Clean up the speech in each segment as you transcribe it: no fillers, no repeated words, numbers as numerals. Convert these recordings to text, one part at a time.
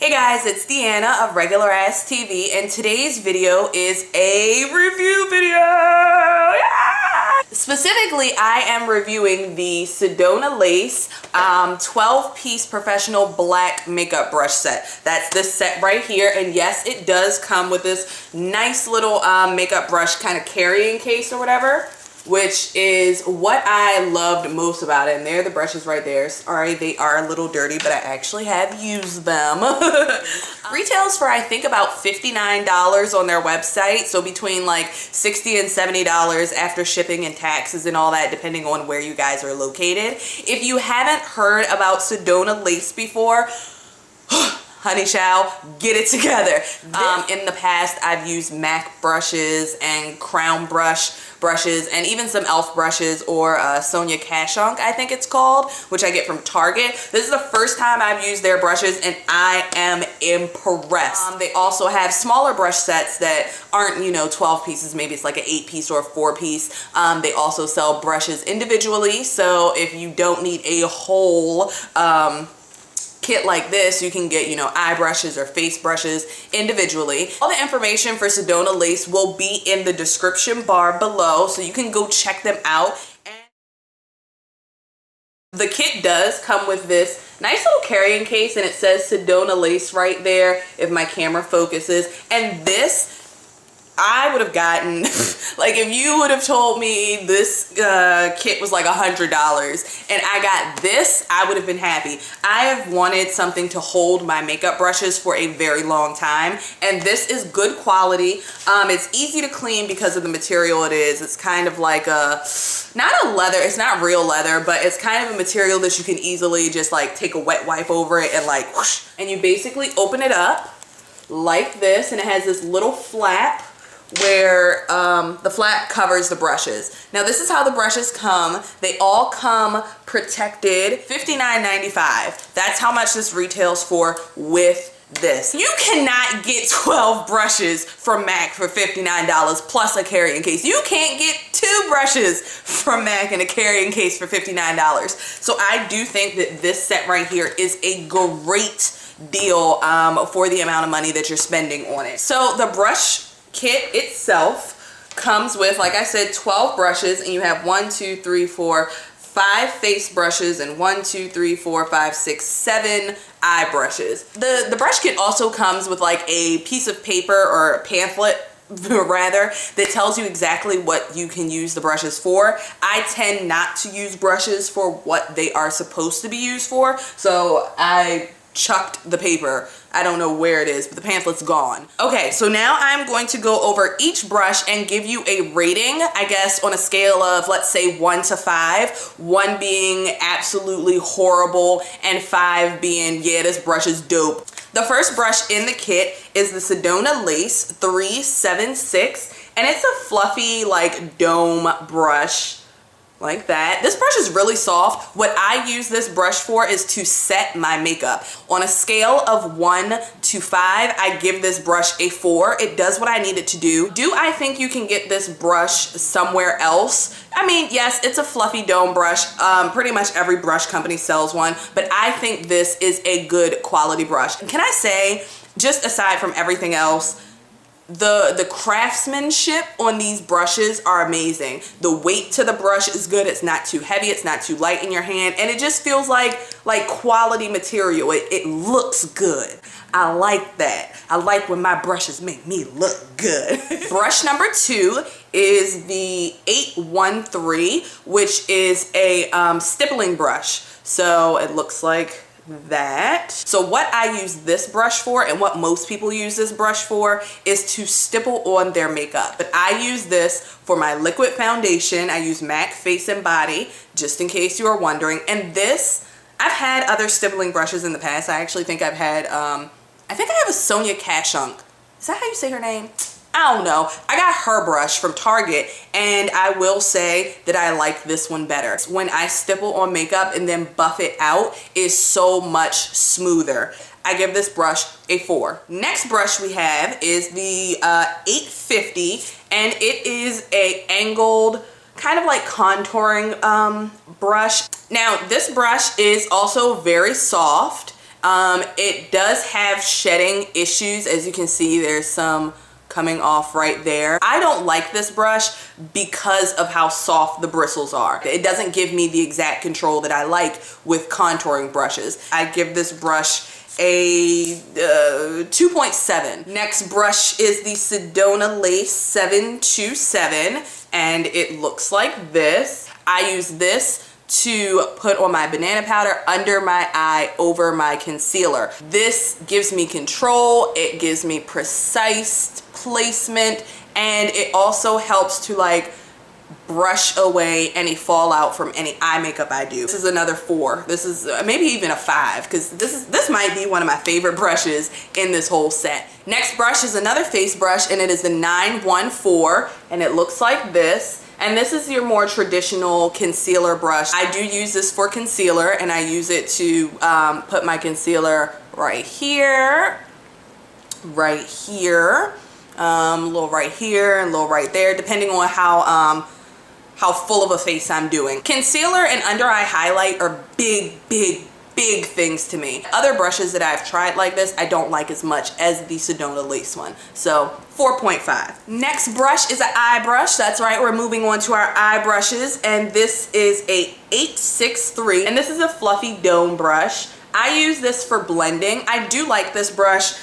Hey guys, it's Deanna of Regular Ass TV, and today's video is a review video. Yeah! Specifically, I am reviewing the Sedona Lace 12-piece professional black makeup brush set. That's this set right here, and yes, it does come with this nice little makeup brush kind of carrying case or whatever, which is what I loved most about it. And there, the brushes right there. Sorry, they are a little dirty, but I actually have used them. Retails for, I think, about $59 on their website. So between like $60 and $70 after shipping and taxes and all that, depending on where you guys are located. If you haven't heard about Sedona Lace before, honey child, get it together. In the past, I've used MAC brushes and Crown brushes and even some e.l.f. brushes, or Sonia Kashonk, I think it's called, which I get from Target. This is the first time I've used their brushes and I am impressed. They also have smaller brush sets that aren't, 12 pieces. Maybe it's like an 8-piece or a 4-piece. They also sell brushes individually, so if you don't need a whole kit like this, you can get, eye brushes or face brushes individually. All the information for Sedona Lace will be in the description bar below, so you can go check them out. And the kit does come with this nice little carrying case, and it says Sedona Lace right there if my camera focuses. And this, I would have gotten, like, if you would have told me this kit was like $100 and I got this, I would have been happy. I have wanted something to hold my makeup brushes for a very long time, and this is good quality. It's easy to clean because of the material it is. It's kind of like not a leather, it's not real leather, but it's kind of a material that you can easily just like take a wet wipe over it and like whoosh, and you basically open it up like this, and it has this little flap where the flap covers the brushes. Now this is how the brushes come. They all come protected. $59.95. That's how much this retails for with this. You cannot get 12 brushes from MAC for $59 plus a carrying case. You can't get 2 brushes from MAC and a carrying case for $59. So I do think that this set right here is a great deal for the amount of money that you're spending on it. So the brush kit itself comes with, like I said, 12 brushes, and you have 5 face brushes and 7 eye brushes. The brush kit also comes with like a piece of paper or a pamphlet rather, that tells you exactly what you can use the brushes for. I tend not to use brushes for what they are supposed to be used for, so I chucked the paper. I don't know where it is, but the pamphlet's gone. Okay, so now I'm going to go over each brush and give you a rating, I guess, on a scale of, let's say, 1 to 5. 1 being absolutely horrible, and 5 being, yeah, this brush is dope. The first brush in the kit is the Sedona Lace 376, and it's a fluffy, like, dome brush. Like that. This brush is really soft. What I use this brush for is to set my makeup. On a scale of 1 to 5, I give this brush a 4. It does what I need it to do. Do I think you can get this brush somewhere else? I mean, yes, it's a fluffy dome brush. Pretty much every brush company sells one, but I think this is a good quality brush. Can I say, just aside from everything else, the craftsmanship on these brushes are amazing. The weight to the brush is good. It's not too heavy, it's not too light in your hand, and it just feels like quality material. It looks good. I like that. I like when my brushes make me look good. Brush number 2 is the 813, which is a stippling brush. So it looks like that. So what I use this brush for, and what most people use this brush for, is to stipple on their makeup. But I use this for my liquid foundation. I use MAC Face and Body, just in case you are wondering. And this, I've had other stippling brushes in the past. I actually think I've had, I think I have a Sonia Kashonk. Is that how you say her name? I don't know. I got her brush from Target, and I will say that I like this one better. When I stipple on makeup and then buff it out, is so much smoother. I give this brush a 4. Next brush we have is the 850, and it is a angled, kind of like contouring brush. Now this brush is also very soft. It does have shedding issues. As you can see, there's some coming off right there. I don't like this brush because of how soft the bristles are. It doesn't give me the exact control that I like with contouring brushes. I give this brush a 2.7. Next brush is the Sedona Lace 727, and it looks like this. I use this to put on my banana powder under my eye over my concealer. This gives me control, it gives me precise placement, and it also helps to like brush away any fallout from any eye makeup I do. This is another 4. This is maybe even a 5, because this might be one of my favorite brushes in this whole set. Next brush is another face brush, and it is the 914, and it looks like this. And this is your more traditional concealer brush. I do use this for concealer, and I use it to put my concealer right here, a little right here, and a little right there, depending on how full of a face I'm doing. Concealer and under eye highlight are big things to me. Other brushes that I've tried like this, I don't like as much as the Sedona Lace one. So 4.5. Next brush is an eye brush. That's right, we're moving on to our eye brushes, and this is a 863, and this is a fluffy dome brush. I use this for blending. I do like this brush.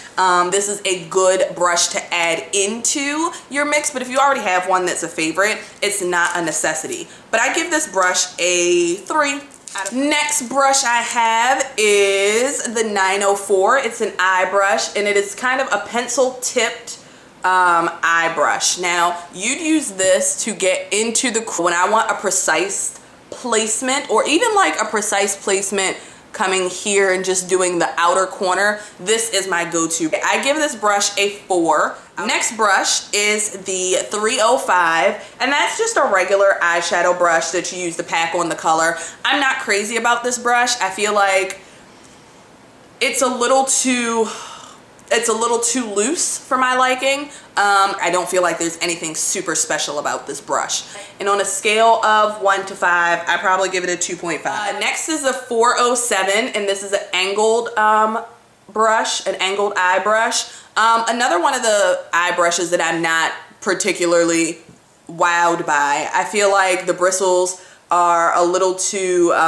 This is a good brush to add into your mix, but if you already have one that's a favorite, it's not a necessity. But I give this brush a 3. Next brush I have is the 904. It's an eye brush, and it is kind of a pencil tipped eye brush. Now, you'd use this to get into the, when I want a precise placement, or even like a precise placement coming here and just doing the outer corner, this is my go-to. I give this brush a 4. Next brush is the 305, and that's just a regular eyeshadow brush that you use to pack on the color. I'm not crazy about this brush. I feel like it's a little too loose for my liking. I don't feel like there's anything super special about this brush. And on a scale of 1 to 5, I probably give it a 2.5. Next is a 407, and this is an angled brush, an angled eye brush. Another one of the eye brushes that I'm not particularly wowed by. I feel like the bristles are a little too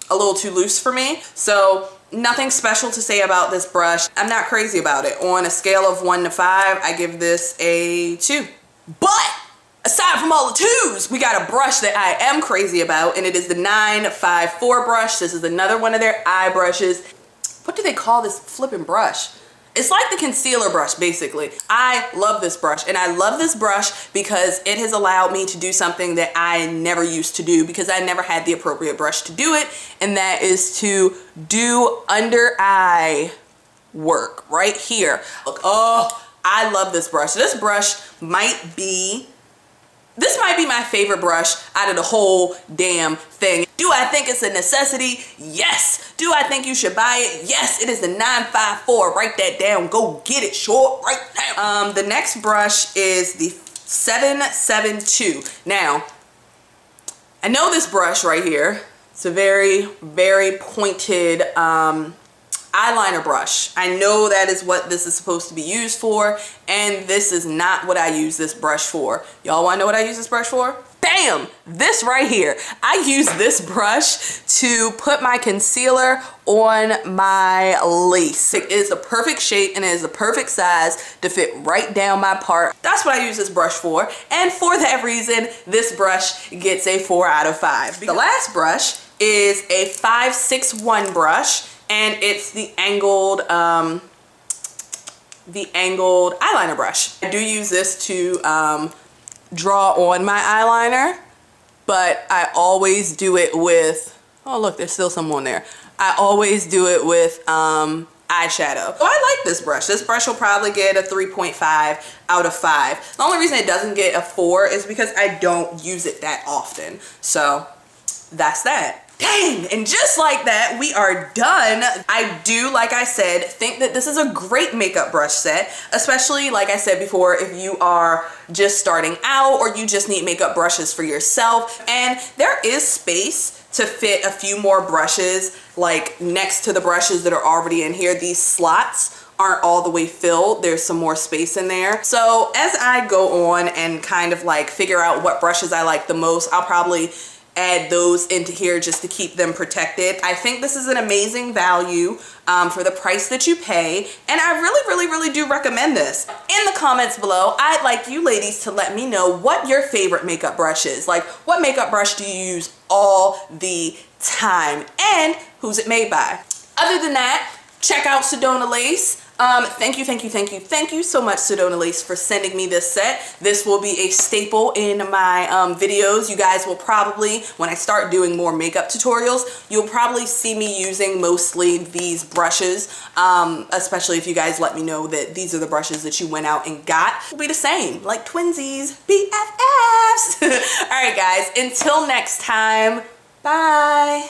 loose for me. So nothing special to say about this brush. I'm not crazy about it. On a scale of 1 to 5, I give this a 2. But aside from all the 2s, we got a brush that I am crazy about, and it is the 954 brush. This is another one of their eye brushes. What do they call this flipping brush? It's like the concealer brush, basically. I love this brush, and I love this brush because it has allowed me to do something that I never used to do, because I never had the appropriate brush to do it, and that is to do under eye work right here. Look, oh, I love this brush. This brush might be my favorite brush out of the whole damn thing. Do I think it's a necessity? Yes. Do I think you should buy it? Yes. It is the 954. Write that down. Go get it short right now. The next brush is the 772. Now, I know this brush right here. It's a very pointed eyeliner brush. I know that is what this is supposed to be used for, and this is not what I use this brush for. Y'all want to know what I use this brush for? Bam! This right here. I use this brush to put my concealer on my lace. It is the perfect shape, and it is the perfect size to fit right down my part. That's what I use this brush for, and for that reason, this brush gets a 4 out of 5. The last brush is a 561 brush, and it's the angled eyeliner brush. I do use this to draw on my eyeliner, but I always do it with, oh look, there's still some on there. I always do it with eyeshadow. So I like this brush. This brush will probably get a 3.5 out of 5. The only reason it doesn't get a 4 is because I don't use it that often. So that's that. Dang, and just like that, we are done. I do, like I said, think that this is a great makeup brush set, especially, like I said before, if you are just starting out or you just need makeup brushes for yourself. And there is space to fit a few more brushes like next to the brushes that are already in here. These slots aren't all the way filled. There's some more space in there. So as I go on and kind of like figure out what brushes I like the most, I'll probably add those into here just to keep them protected. I think this is an amazing value for the price that you pay, and I really do recommend this. In the comments below, I'd like you ladies to let me know what your favorite makeup brush is. Like, what makeup brush do you use all the time, and who's it made by? Other than that, check out Sedona Lace. Thank you so much, Sedona Lace, for sending me this set. This will be a staple in my videos. You guys will probably, when I start doing more makeup tutorials, you'll probably see me using mostly these brushes, especially if you guys let me know that these are the brushes that you went out and got. It'll be the same, like twinsies, BFFs. All right, guys, until next time, bye.